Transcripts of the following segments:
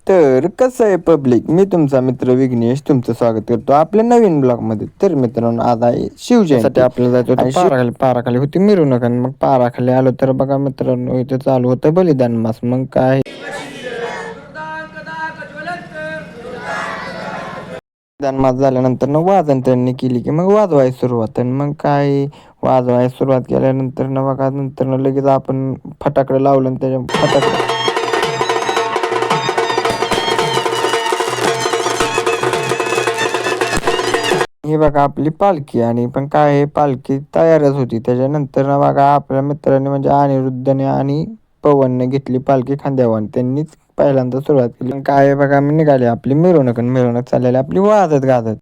तर कसं आहे पब्लिक, मी तुमचा मित्र विघ्नेश तुमचं स्वागत करतो आपल्या नवीन ब्लॉगमध्ये. तर मित्रांनो, आज आहे शिवजयंती. आपल्याला जायचं होतं पाराखाली होती मिरवणूक, आणि मग पाराखाली आलो तर बघा मित्रांनो, इथे चालू होतं बलिदान मास. मग काय बलिदान मास झाल्यानंतर वाजन त्यांनी केली की मग वाजवायला सुरुवात. आणि मग काय वाजवायला सुरुवात केल्यानंतर बघा, नंतर लगेच आपण फटाकडे लावलं आणि त्याच्या फटाकडे ही बघा आपली पालखी. आणि पण काय आहे, पालखी तयारच होती. त्याच्यानंतर बघा आपल्या मित्रांनी म्हणजे अनिरुद्धने आणि पवनने घेतली पालखी खांद्यावर आणि त्यांनीच पहिल्यांदा सुरुवात केली. पण काय आहे बघा, मी निघाली आपली मिरवणूक, आणि मिरवणूक चाललेली आपली वाजत गाजत.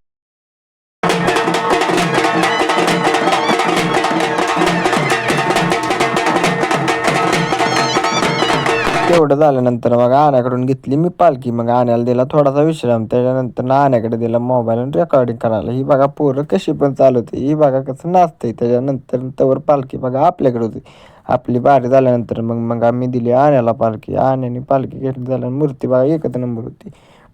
तेवढं झाल्यानंतर मग आण्याकडून घेतली मी पालखी. मग आण्याला दिला थोडासा विश्राम. त्याच्यानंतर आण्याकडे दिला मोबाईल आणि रेकॉर्डिंग करायला. ही बघा पोरं कशी पण चालवते, ही बघा कसं नाचते. त्याच्यानंतर तवर पालखी बघा आपल्याकडे होती. आपली बारी झाल्यानंतर मग आम्ही दिली आण्याला पालखी. आण्याने पालखी घेतली झाल्या, मूर्ती बघा एकच नंबर होती.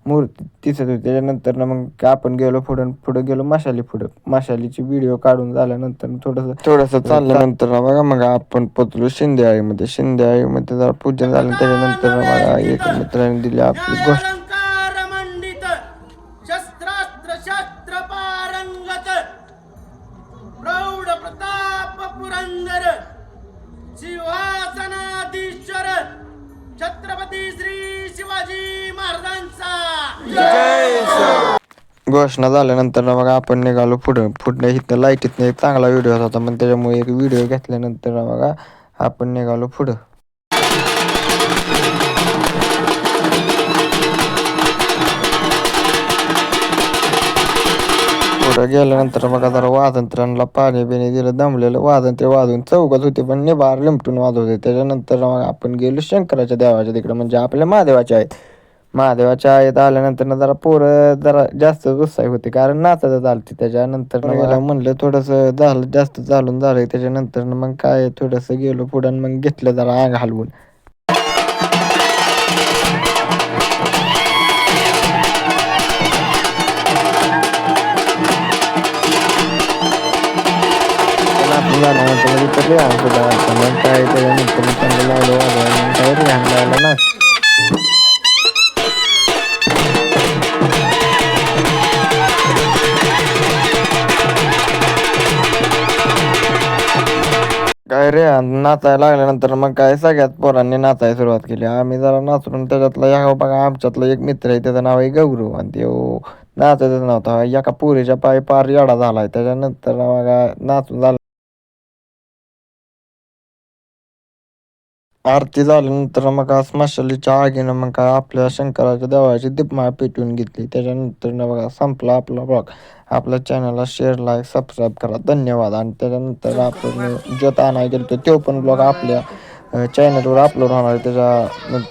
मूर्ती दिसत होती. त्याच्यानंतर मग आपण गेलो पुढं गेलो मशालीची व्हिडिओ काढून झाल्यानंतर थोडंसं चालल्यानंतर बघा मग आपण पोचलो शिंदेआळीमध्ये जरा पूजन झालं. त्याच्यानंतर बघा एक मित्राने दिली आपली गोष्ट. मंडित शस्त्रास्त्र शस्त्र पारंगत प्रौढ प्रताप पुरंदर सिंहासनाधीश्वर छत्रपती श्री शिवाजी महाराजांचा घोषणा झाल्यानंतर बघा आपण निघालो पुढे इथं लाईटीतनं एक चांगला व्हिडिओ होता. पण त्याच्यामुळे एक व्हिडिओ घेतल्यानंतर बघा आपण निघालो पुढं गेल्यानंतर बघा जरा वाजंत्र्यांना पाणी बिणी दिलं. दमलेलं वाजन ते वाजून चौकात होते, पण निभार लिमटून वाजवते. त्याच्यानंतर मग आपण गेलो शंकराच्या देवाच्या तिकडे, म्हणजे आपल्या महादेवाच्या आहेत आल्यानंतर जरा पोरं जरा जास्त उत्साही होते, कारण नाचायचं चालते. त्याच्यानंतर मला म्हणलं थोडंसं झालं, जास्त चालून झालंय. त्याच्यानंतर मग काय थोडंसं गेलो पुढं आणि मग घेतलं जरा अंग हलवून. मग काय त्याच्यानंतर चांगलं लावलं वाजवायला. मग काय रिहान लावला ना. काय रे नाचायला लागल्यानंतर मग काय सगळ्यात पोरांनी नाचायला सुरुवात केली. आम्ही जरा नाचून त्याच्यातला या बघा आमच्यातला एक मित्र आहे, त्याचं नाव आहे गौरव, आणि तो नाचतच नव्हता. एका पोरीच्या पायी पार येडा झालाय. त्याच्यानंतर बघा नाचून झालं. आरती झाल्यानंतर मग मशालीच्या आगीनं मग काय आपल्या शंकराच्या देवाची दीपमाळ पेटवून घेतली. त्याच्यानंतर बघा संपला आपला ब्लॉग. आपल्या चॅनलला शेअर लाईक सबस्क्राईब करा, धन्यवाद. आणि त्याच्यानंतर आपण ज्योत आणायला गेलो तो पण ब्लॉग आपल्या चॅनलवर अपलोड होणार आहे. त्याच्यानंतर